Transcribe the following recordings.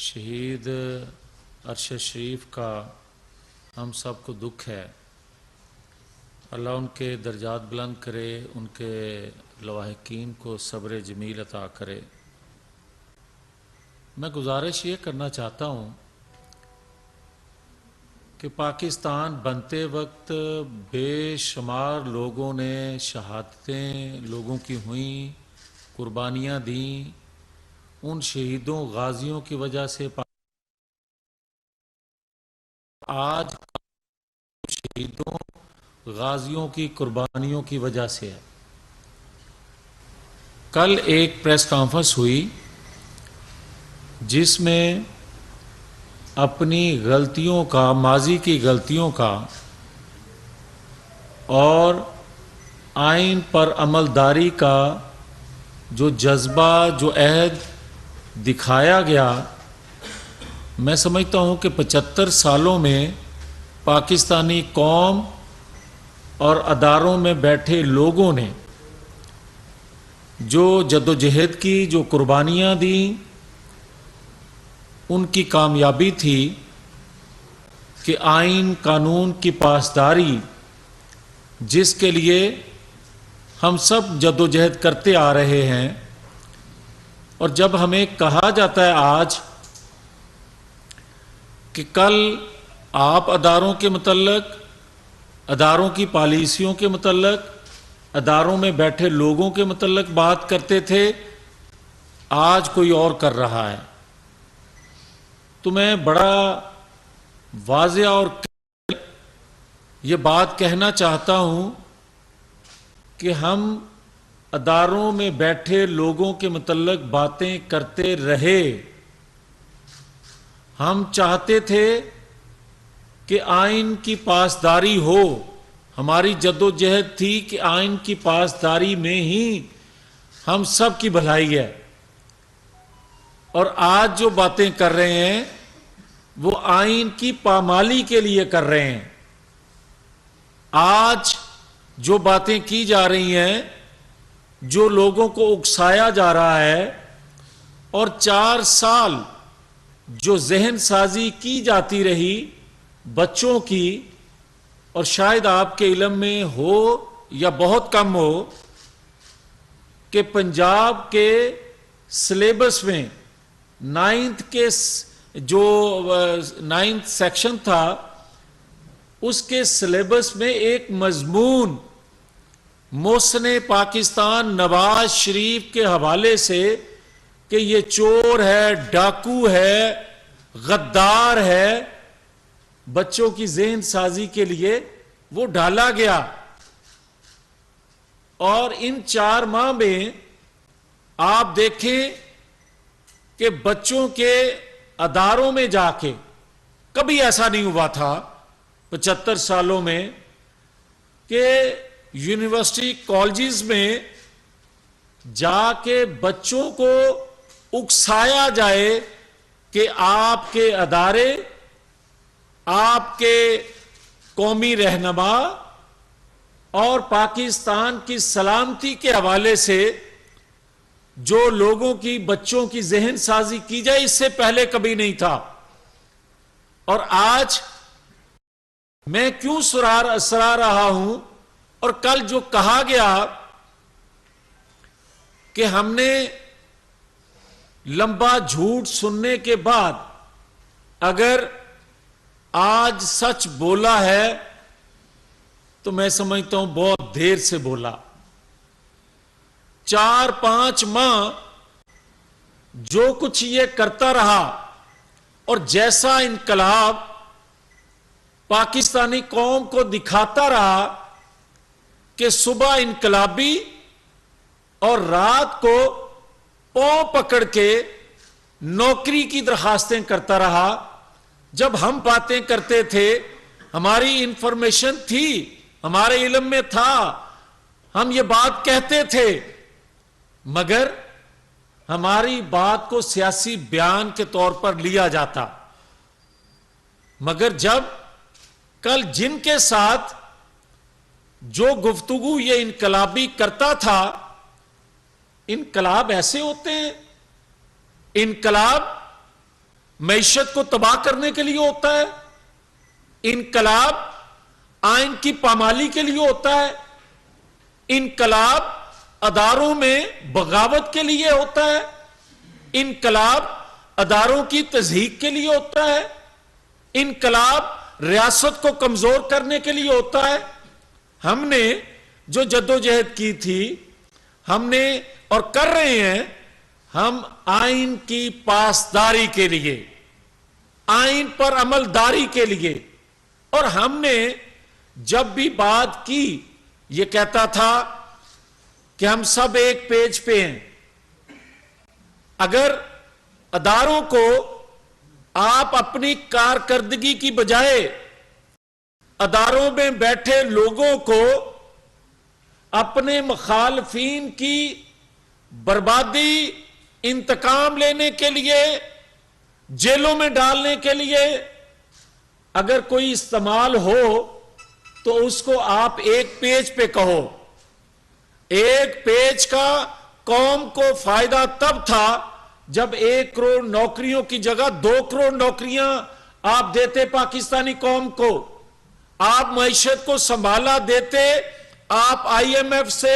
شہید ارشد شریف کا ہم سب کو دکھ ہے۔ اللہ ان کے درجات بلند کرے، ان کے لواحقین کو صبر جمیل عطا کرے۔ میں گزارش یہ کرنا چاہتا ہوں کہ پاکستان بنتے وقت بے شمار لوگوں نے شہادتیں لوگوں کی ہوئیں، قربانیاں دیں۔ ان شہیدوں غازیوں کی وجہ سے آج شہیدوں غازیوں کی قربانیوں کی وجہ سے ہے۔ کل ایک پریس کانفرنس ہوئی جس میں اپنی غلطیوں کا، ماضی کی غلطیوں کا اور آئین پر عملداری کا جو جذبہ، جو عہد دکھایا گیا، میں سمجھتا ہوں کہ 75 سالوں میں پاکستانی قوم اور اداروں میں بیٹھے لوگوں نے جو جدوجہد کی، جو قربانیاں دیں، ان کی کامیابی تھی کہ آئین قانون کی پاسداری جس کے لیے ہم سب جدوجہد کرتے آ رہے ہیں، اور جب ہمیں کہا جاتا ہے آج کہ کل آپ اداروں کے متعلق، اداروں کی پالیسیوں کے متعلق، اداروں میں بیٹھے لوگوں کے متعلق بات کرتے تھے، آج کوئی اور کر رہا ہے، تو میں بڑا واضح اور یہ بات کہنا چاہتا ہوں کہ ہم اداروں میں بیٹھے لوگوں کے متعلق باتیں کرتے رہے۔ ہم چاہتے تھے کہ آئین کی پاسداری ہو، ہماری جدوجہد تھی کہ آئین کی پاسداری میں ہی ہم سب کی بھلائی ہے، اور آج جو باتیں کر رہے ہیں وہ آئین کی پامالی کے لیے کر رہے ہیں۔ آج جو باتیں کی جا رہی ہیں، جو لوگوں کو اکسایا جا رہا ہے، اور 4 سال جو ذہن سازی کی جاتی رہی بچوں کی، اور شاید آپ کے علم میں ہو یا بہت کم ہو کہ پنجاب کے سلیبس میں 9th کے جو 9th سیکشن تھا، اس کے سلیبس میں ایک مضمون محسن پاکستان نواز شریف کے حوالے سے کہ یہ چور ہے، ڈاکو ہے، غدار ہے، بچوں کی ذہن سازی کے لیے وہ ڈالا گیا۔ اور ان 4 ماہ میں آپ دیکھیں کہ بچوں کے اداروں میں جا کے، کبھی ایسا نہیں ہوا تھا 75 سالوں میں کہ یونیورسٹی کالجز میں جا کے بچوں کو اکسایا جائے کہ آپ کے ادارے، آپ کے قومی رہنما اور پاکستان کی سلامتی کے حوالے سے جو لوگوں کی، بچوں کی ذہن سازی کی جائے، اس سے پہلے کبھی نہیں تھا۔ اور آج میں کیوں سرا رہا ہوں، اور کل جو کہا گیا کہ ہم نے لمبا جھوٹ سننے کے بعد اگر آج سچ بولا ہے تو میں سمجھتا ہوں بہت دیر سے بولا۔ 4-5 ماہ جو کچھ یہ کرتا رہا، اور جیسا انقلاب پاکستانی قوم کو دکھاتا رہا کہ صبح انقلابی اور رات کو پاؤں پکڑ کے نوکری کی درخواستیں کرتا رہا۔ جب ہم باتیں کرتے تھے، ہماری انفارمیشن تھی، ہمارے علم میں تھا، ہم یہ بات کہتے تھے، مگر ہماری بات کو سیاسی بیان کے طور پر لیا جاتا۔ مگر جب کل جن کے ساتھ جو گفتگو یہ انقلابی کرتا تھا، انقلاب ایسے ہوتے ہیں، انقلاب معیشت کو تباہ کرنے کے لیے ہوتا ہے، انقلاب آئین کی پامالی کے لیے ہوتا ہے، انقلاب اداروں میں بغاوت کے لیے ہوتا ہے، انقلاب اداروں کی تضحیک کے لیے ہوتا ہے، انقلاب ریاست کو کمزور کرنے کے لیے ہوتا ہے۔ ہم نے جو جدوجہد کی تھی، ہم نے اور کر رہے ہیں، ہم آئین کی پاسداری کے لیے، آئین پر عملداری کے لیے، اور ہم نے جب بھی بات کی یہ کہتا تھا کہ ہم سب ایک پیج پہ ہیں۔ اگر اداروں کو آپ اپنی کارکردگی کی بجائے اداروں میں بیٹھے لوگوں کو اپنے مخالفین کی بربادی، انتقام لینے کے لیے، جیلوں میں ڈالنے کے لیے اگر کوئی استعمال ہو تو اس کو آپ ایک پیج پہ کہو۔ ایک پیج کا قوم کو فائدہ تب تھا جب 1 کروڑ نوکریوں کی جگہ 2 کروڑ نوکریاں آپ دیتے پاکستانی قوم کو، آپ معیشت کو سنبھالا دیتے، آپ آئی ایم ایف سے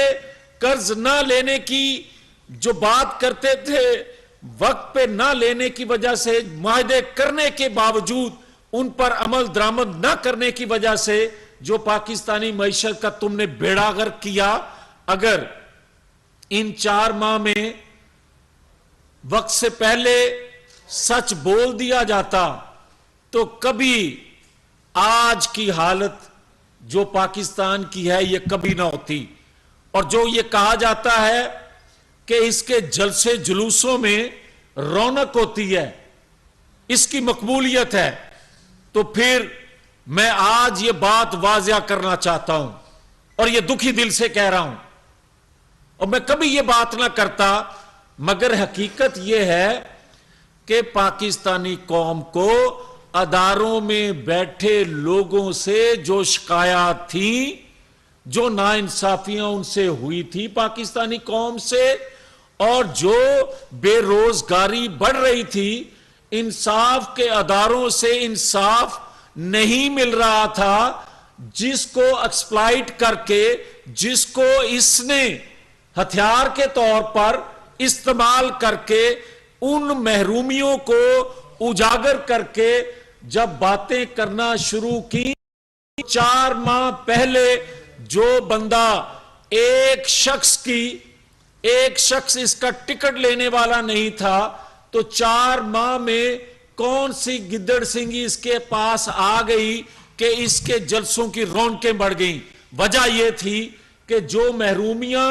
قرض نہ لینے کی جو بات کرتے تھے وقت پہ نہ لینے کی وجہ سے، معاہدے کرنے کے باوجود ان پر عمل درآمد نہ کرنے کی وجہ سے جو پاکستانی معیشت کا تم نے بیڑا غرق کیا، اگر ان 4 ماہ میں وقت سے پہلے سچ بول دیا جاتا تو کبھی آج کی حالت جو پاکستان کی ہے یہ کبھی نہ ہوتی۔ اور جو یہ کہا جاتا ہے کہ اس کے جلسے جلوسوں میں رونق ہوتی ہے، اس کی مقبولیت ہے، تو پھر میں آج یہ بات واضح کرنا چاہتا ہوں اور یہ دکھی دل سے کہہ رہا ہوں، اور میں کبھی یہ بات نہ کرتا، مگر حقیقت یہ ہے کہ پاکستانی قوم کو اداروں میں بیٹھے لوگوں سے جو شکایات تھیں، جو ناانصافیاں ان سے ہوئی تھی پاکستانی قوم سے، اور جو بے روزگاری بڑھ رہی تھی، انصاف کے اداروں سے انصاف نہیں مل رہا تھا، جس کو ایکسپلائٹ کر کے، جس کو اس نے ہتھیار کے طور پر استعمال کر کے ان محرومیوں کو اجاگر کر کے جب باتیں کرنا شروع کی، 4 ماہ پہلے جو بندہ ایک شخص اس کا ٹکٹ لینے والا نہیں تھا، تو 4 ماہ میں کون سی گدڑ سنگی اس کے پاس آ گئی کہ اس کے جلسوں کی رونقیں بڑھ گئیں؟ وجہ یہ تھی کہ جو محرومیاں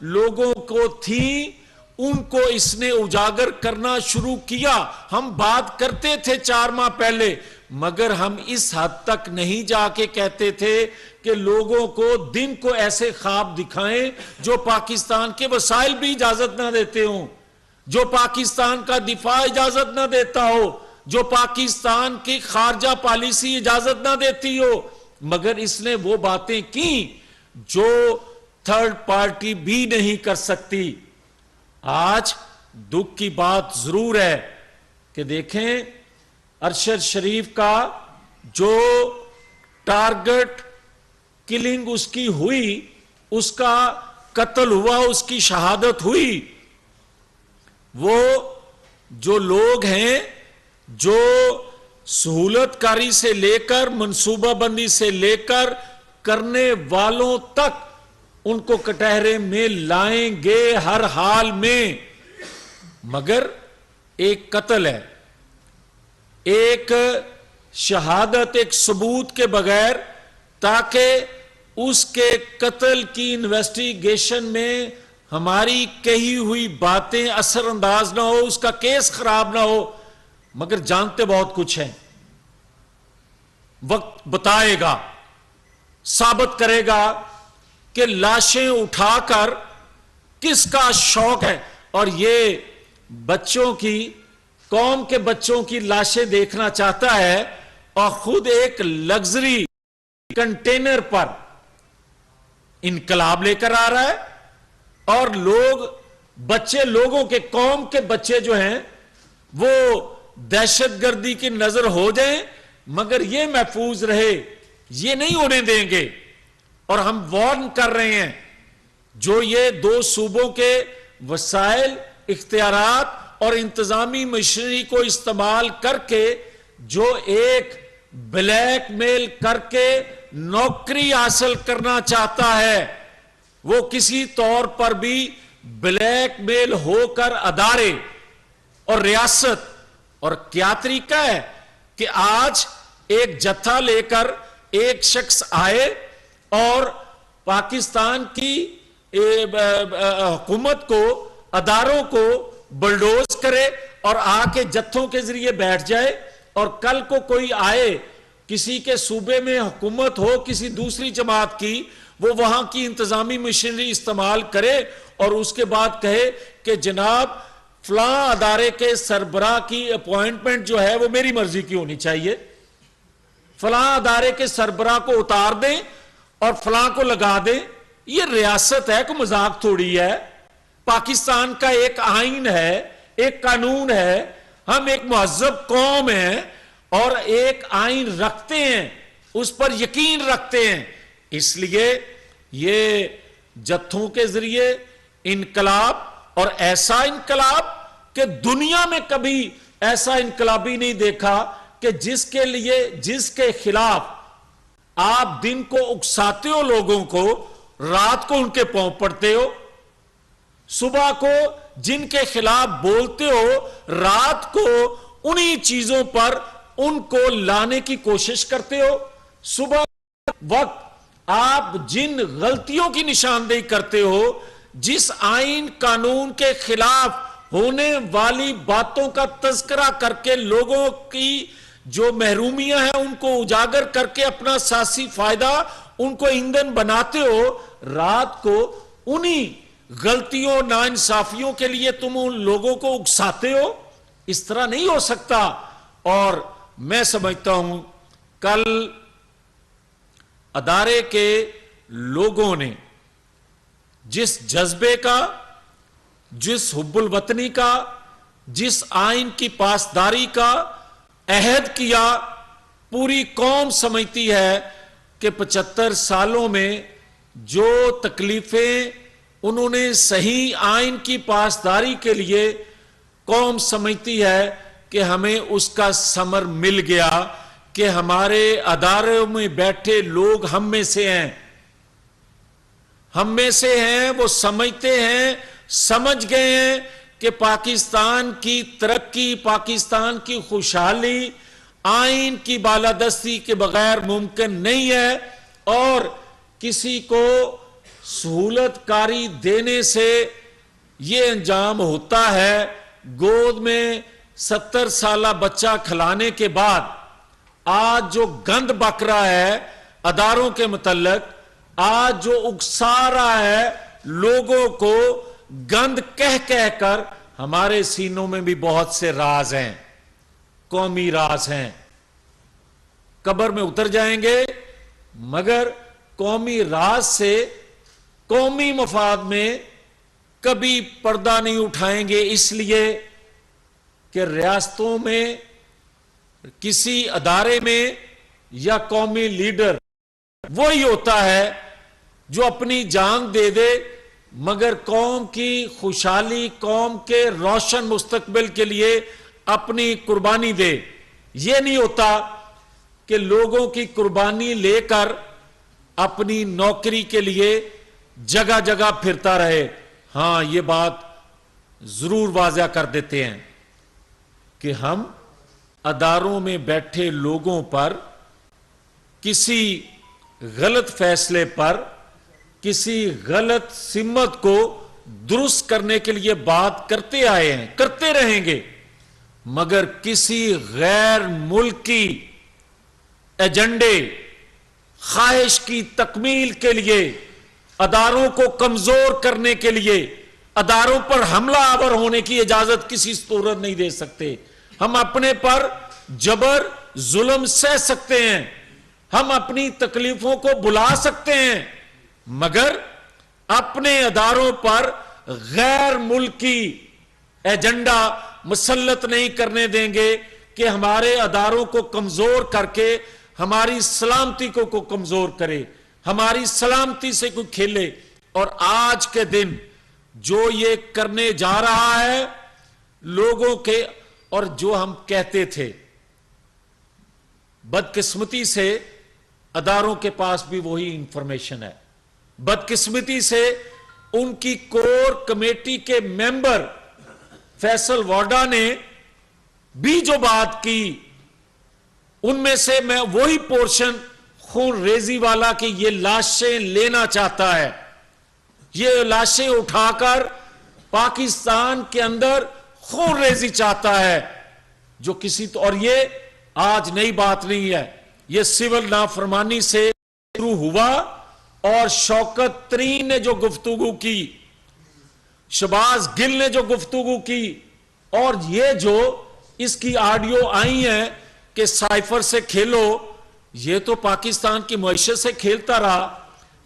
لوگوں کو تھیں ان کو اس نے اجاگر کرنا شروع کیا۔ ہم بات کرتے تھے 4 ماہ پہلے، مگر ہم اس حد تک نہیں جا کے کہتے تھے کہ لوگوں کو دن کو ایسے خواب دکھائیں جو پاکستان کے وسائل بھی اجازت نہ دیتے ہوں، جو پاکستان کا دفاع اجازت نہ دیتا ہو، جو پاکستان کی خارجہ پالیسی اجازت نہ دیتی ہو، مگر اس نے وہ باتیں کی جو تھرڈ پارٹی بھی نہیں کر سکتی۔ آج دکھ کی بات ضرور ہے کہ دیکھیں ارشد شریف کا جو ٹارگٹ کلنگ اس کی ہوئی، اس کا قتل ہوا، اس کی شہادت ہوئی، وہ جو لوگ ہیں جو سہولت کاری سے لے کر منصوبہ بندی سے لے کر کرنے والوں تک ان کو کٹہرے میں لائیں گے ہر حال میں، مگر ایک قتل ہے، ایک شہادت، ایک ثبوت کے بغیر، تاکہ اس کے قتل کی انویسٹیگیشن میں ہماری کہی ہوئی باتیں اثر انداز نہ ہو، اس کا کیس خراب نہ ہو، مگر جانتے بہت کچھ ہیں۔ وقت بتائے گا، ثابت کرے گا کہ لاشیں اٹھا کر کس کا شوق ہے، اور یہ بچوں کی، قوم کے بچوں کی لاشیں دیکھنا چاہتا ہے، اور خود ایک لگژری کنٹینر پر انقلاب لے کر آ رہا ہے، اور لوگ، بچے، لوگوں کے، قوم کے بچے جو ہیں وہ دہشت گردی کی نظر ہو جائیں مگر یہ محفوظ رہے، یہ نہیں ہونے دیں گے۔ اور ہم وارن کر رہے ہیں، جو یہ دو صوبوں کے وسائل، اختیارات اور انتظامی مشینری کو استعمال کر کے جو ایک بلیک میل کر کے نوکری حاصل کرنا چاہتا ہے، وہ کسی طور پر بھی بلیک میل ہو کر ادارے اور ریاست، اور کیا طریقہ ہے کہ آج ایک جتھا لے کر ایک شخص آئے اور پاکستان کی حکومت کو، اداروں کو بلڈوز کرے اور آ کے جتھوں کے ذریعے بیٹھ جائے، اور کل کو کوئی آئے، کسی کے صوبے میں حکومت ہو کسی دوسری جماعت کی، وہ وہاں کی انتظامی مشینری استعمال کرے اور اس کے بعد کہے کہ جناب فلاں ادارے کے سربراہ کی اپوائنٹمنٹ جو ہے وہ میری مرضی کی ہونی چاہیے، فلاں ادارے کے سربراہ کو اتار دیں اور فلاں کو لگا دیں۔ یہ ریاست ہے، کوئی مذاق تھوڑی ہے۔ پاکستان کا ایک آئین ہے، ایک قانون ہے، ہم ایک مہذب قوم ہیں اور ایک آئین رکھتے ہیں، اس پر یقین رکھتے ہیں۔ اس لیے یہ جتھوں کے ذریعے انقلاب، اور ایسا انقلاب کہ دنیا میں کبھی ایسا انقلابی نہیں دیکھا کہ جس کے خلاف آپ دن کو اکساتے ہو لوگوں کو، رات کو ان کے پاؤں پڑتے ہو، صبح کو جن کے خلاف بولتے ہو، رات کو انہی چیزوں پر ان کو لانے کی کوشش کرتے ہو۔ صبح وقت آپ جن غلطیوں کی نشاندہی کرتے ہو، جس آئین قانون کے خلاف ہونے والی باتوں کا تذکرہ کر کے لوگوں کی جو محرومیاں ہیں ان کو اجاگر کر کے اپنا سیاسی فائدہ ان کو ایندھن بناتے ہو، رات کو انہی غلطیوں ناانصافیوں کے لیے تم ان لوگوں کو اکساتے ہو۔ اس طرح نہیں ہو سکتا۔ اور میں سمجھتا ہوں کل ادارے کے لوگوں نے جس جذبے کا، جس حب الوطنی کا، جس آئین کی پاسداری کا عہد کیا، پوری قوم سمجھتی ہے کہ 75 سالوں میں جو تکلیفیں انہوں نے صحیح آئین کی پاسداری کے لیے، قوم سمجھتی ہے کہ ہمیں اس کا ثمر مل گیا، کہ ہمارے اداروں میں بیٹھے لوگ ہم میں سے ہیں، ہم میں سے ہیں، وہ سمجھتے ہیں، سمجھ گئے ہیں کہ پاکستان کی ترقی، پاکستان کی خوشحالی آئین کی بالادستی کے بغیر ممکن نہیں ہے، اور کسی کو سہولت کاری دینے سے یہ انجام ہوتا ہے۔ گود میں 70 سالہ بچہ کھلانے کے بعد آج جو گند بک رہا ہے اداروں کے متعلق، آج جو اکسا رہا ہے لوگوں کو گند کہہ کر، ہمارے سینوں میں بھی بہت سے راز ہیں، قومی راز ہیں، قبر میں اتر جائیں گے مگر قومی راز سے قومی مفاد میں کبھی پردہ نہیں اٹھائیں گے، اس لیے کہ ریاستوں میں کسی ادارے میں یا قومی لیڈر وہی ہوتا ہے جو اپنی جان دے دے مگر قوم کی خوشحالی، قوم کے روشن مستقبل کے لیے اپنی قربانی دے۔ یہ نہیں ہوتا کہ لوگوں کی قربانی لے کر اپنی نوکری کے لیے جگہ جگہ پھرتا رہے۔ ہاں، یہ بات ضرور واضح کر دیتے ہیں کہ ہم اداروں میں بیٹھے لوگوں پر کسی غلط فیصلے پر، کسی غلط سمت کو درست کرنے کے لیے بات کرتے آئے ہیں، کرتے رہیں گے، مگر کسی غیر ملکی ایجنڈے، خواہش کی تکمیل کے لیے، اداروں کو کمزور کرنے کے لیے، اداروں پر حملہ آور ہونے کی اجازت کسی صورت نہیں دے سکتے۔ ہم اپنے پر جبر، ظلم سہ سکتے ہیں، ہم اپنی تکلیفوں کو بلا سکتے ہیں، مگر اپنے اداروں پر غیر ملکی ایجنڈا مسلط نہیں کرنے دیں گے کہ ہمارے اداروں کو کمزور کر کے ہماری سلامتی کو کمزور کرے، ہماری سلامتی سے کوئی کھیلے۔ اور آج کے دن جو یہ کرنے جا رہا ہے لوگوں کے، اور جو ہم کہتے تھے، بدقسمتی سے اداروں کے پاس بھی وہی انفارمیشن ہے۔ بدقسمتی سے ان کی کور کمیٹی کے ممبر فیصل واڈا نے بھی جو بات کی، ان میں سے میں وہی پورشن خون ریزی والا کہ یہ لاشیں لینا چاہتا ہے، یہ لاشیں اٹھا کر پاکستان کے اندر خون ریزی چاہتا ہے، جو کسی تو، اور یہ آج نئی بات نہیں ہے، یہ سول نافرمانی سے شروع ہوا۔ اور شوکت ترین نے جو گفتگو کی، شہباز گل نے جو گفتگو کی، اور یہ جو اس کی آڈیو آئی ہیں کہ سائفر سے کھیلو، یہ تو پاکستان کی معیشت سے کھیلتا رہا،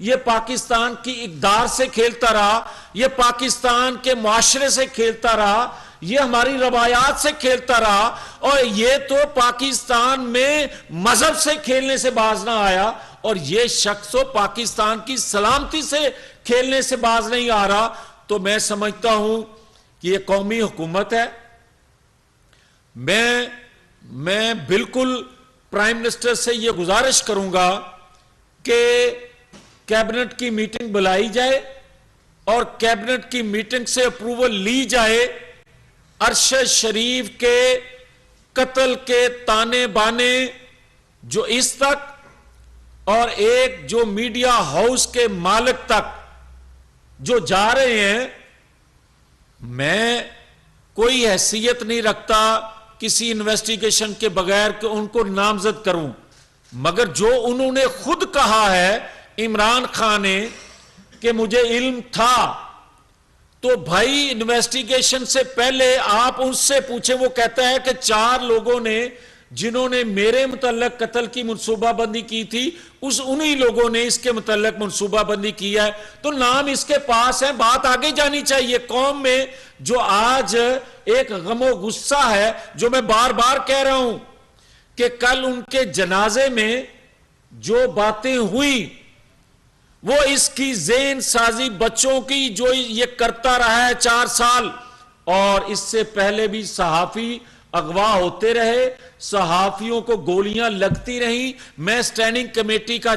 یہ پاکستان کی اقدار سے کھیلتا رہا، یہ پاکستان کے معاشرے سے کھیلتا رہا، یہ ہماری روایات سے کھیلتا رہا، اور یہ تو پاکستان میں مذہب سے کھیلنے سے باز نہ آیا، اور یہ شخص تو پاکستان کی سلامتی سے کھیلنے سے باز نہیں آ رہا۔ تو میں سمجھتا ہوں کہ یہ قومی حکومت ہے۔ میں بالکل پرائم منسٹر سے یہ گزارش کروں گا کہ کیبنٹ کی میٹنگ بلائی جائے، اور کیبنٹ کی میٹنگ سے اپروول لی جائے ارشد شریف کے قتل کے تانے بانے جو اس تک، اور ایک جو میڈیا ہاؤس کے مالک تک جو جا رہے ہیں۔ میں کوئی حیثیت نہیں رکھتا کسی انویسٹیگیشن کے بغیر کہ ان کو نامزد کروں، مگر جو انہوں نے خود کہا ہے عمران خان نے کہ مجھے علم تھا، تو بھائی انویسٹیگیشن سے پہلے آپ ان سے پوچھیں۔ وہ کہتا ہے کہ 4 لوگوں نے جنہوں نے میرے متعلق قتل کی منصوبہ بندی کی تھی، انہی لوگوں نے اس کے متعلق منصوبہ بندی کی ہے، تو نام اس کے پاس ہے، بات آگے جانی چاہیے۔ قوم میں جو آج ایک غم و غصہ ہے، جو میں بار بار کہہ رہا ہوں کہ کل ان کے جنازے میں جو باتیں ہوئی، وہ اس کی ذہن سازی بچوں کی جو یہ کرتا رہا ہے 4 سال، اور اس سے پہلے بھی صحافی اغوا ہوتے رہے، صحافیوں کو گولیاں لگتی رہیں۔ میں سٹینڈنگ کمیٹی کا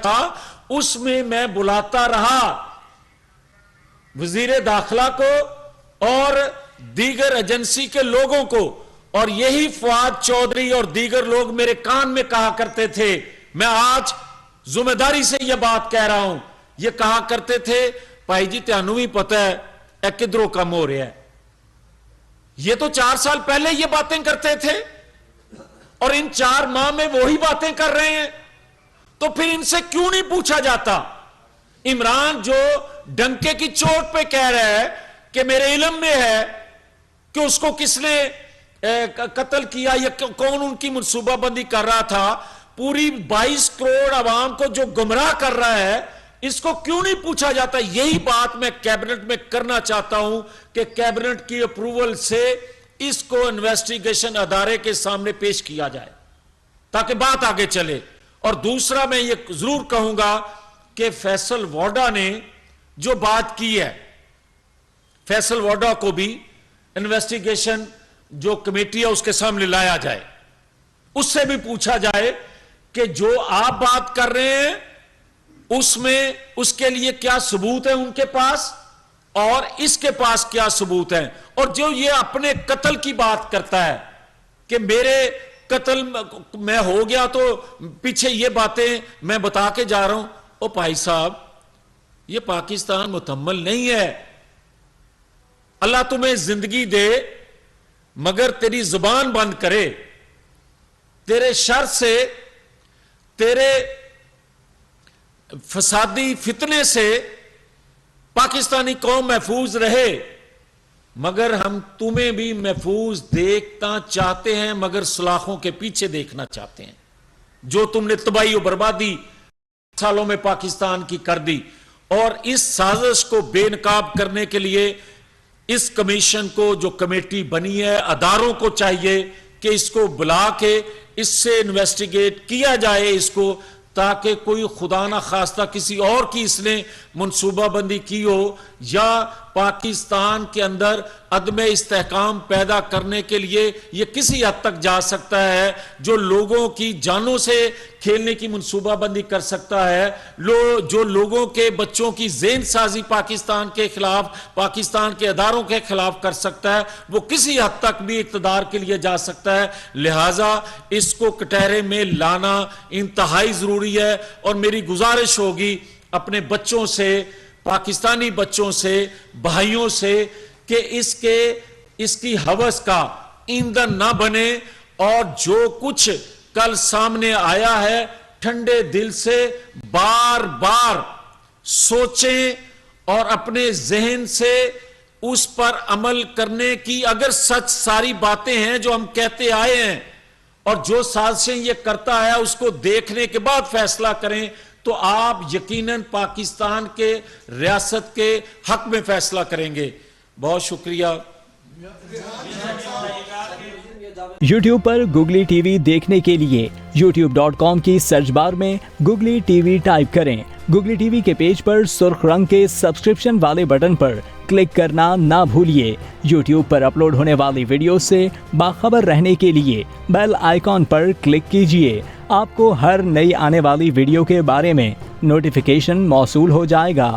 تھا، اس میں میں بلاتا رہا وزیر داخلہ کو اور دیگر ایجنسی کے لوگوں کو، اور یہی فواد چودھری اور دیگر لوگ میرے کان میں کہا کرتے تھے۔ میں آج ذمہ داری سے یہ بات کہہ رہا ہوں، یہ کہا کرتے تھے بھائی جی تانوں بھی پتہ ہے اے کدھروں کم ہو رہا ہے۔ یہ تو 4 سال پہلے یہ باتیں کرتے تھے، اور ان 4 ماہ میں وہی باتیں کر رہے ہیں، تو پھر ان سے کیوں نہیں پوچھا جاتا؟ عمران جو ڈنکے کی چوٹ پہ کہہ رہا ہے کہ میرے علم میں ہے کہ اس کو کس نے قتل کیا یا کون ان کی منصوبہ بندی کر رہا تھا، پوری 22 کروڑ عوام کو جو گمراہ کر رہا ہے، اس کو کیوں نہیں پوچھا جاتا؟ یہی بات میں کیبنٹ میں کرنا چاہتا ہوں کہ کیبنٹ کی اپروول سے اس کو انویسٹیگیشن ادارے کے سامنے پیش کیا جائے تاکہ بات آگے چلے۔ اور دوسرا میں یہ ضرور کہوں گا کہ فیصل واڈا نے جو بات کی ہے، فیصل واڈا کو بھی انویسٹیگیشن جو کمیٹی ہے اس کے سامنے لایا جائے، اس سے بھی پوچھا جائے کہ جو آپ بات کر رہے ہیں اس میں اس کے لیے کیا ثبوت ہے ان کے پاس، اور اس کے پاس کیا ثبوت ہے۔ اور جو یہ اپنے قتل کی بات کرتا ہے کہ میرے قتل میں ہو گیا تو پیچھے یہ باتیں میں بتا کے جا رہا ہوں، او بھائی صاحب یہ پاکستان متحمل نہیں ہے۔ اللہ تمہیں زندگی دے مگر تیری زبان بند کرے، تیرے شر سے، تیرے فسادی فتنے سے پاکستانی قوم محفوظ رہے، مگر ہم تمہیں بھی محفوظ دیکھنا چاہتے ہیں، مگر سلاخوں کے پیچھے دیکھنا چاہتے ہیں۔ جو تم نے تباہی و بربادی سالوں میں پاکستان کی کر دی، اور اس سازش کو بے نقاب کرنے کے لیے اس کمیشن کو جو کمیٹی بنی ہے اداروں کو چاہیے کہ اس کو بلا کے اس سے انویسٹیگیٹ کیا جائے اس کو, تاکہ کوئی خدا نہ خواستہ کسی اور کی اس نے منصوبہ بندی کی ہو یا پاکستان کے اندر عدم استحکام پیدا کرنے کے لیے یہ کسی حد تک جا سکتا ہے جو لوگوں کی جانوں سے کھیلنے کی منصوبہ بندی کر سکتا ہے, جو لوگوں کے بچوں کی ذہن سازی پاکستان کے خلاف, پاکستان کے اداروں کے خلاف کر سکتا ہے, وہ کسی حد تک بھی اقتدار کے لیے جا سکتا ہے. لہٰذا اس کو کٹہرے میں لانا انتہائی ضروری ہے. اور میری گزارش ہوگی اپنے بچوں سے, پاکستانی بچوں سے, بھائیوں سے کہ اس کی ہوس کا ایندھن نہ بنے, اور جو کچھ کل سامنے آیا ہے ٹھنڈے دل سے بار بار سوچیں اور اپنے ذہن سے اس پر عمل کرنے کی, اگر سچ ساری باتیں ہیں جو ہم کہتے آئے ہیں اور جو سازشیں یہ کرتا ہے اس کو دیکھنے کے بعد فیصلہ کریں, تو آپ یقیناً پاکستان کے ریاست کے حق میں فیصلہ کریں گے. بہت شکریہ. یوٹیوب پر گوگلی ٹی وی دیکھنے کے لیے youtube.com کی سرچ بار میں گوگلی ٹی وی ٹائپ کریں. گوگلی ٹی وی کے پیج پر سرخ رنگ کے سبسکرپشن والے بٹن پر کلک کرنا نہ بھولیے. یوٹیوب پر اپلوڈ ہونے والی ویڈیو سے باخبر رہنے کے لیے بیل آئیکن پر کلک کیجیے. آپ کو ہر نئی آنے والی ویڈیو کے بارے میں نوٹیفیکیشن موصول ہو جائے گا.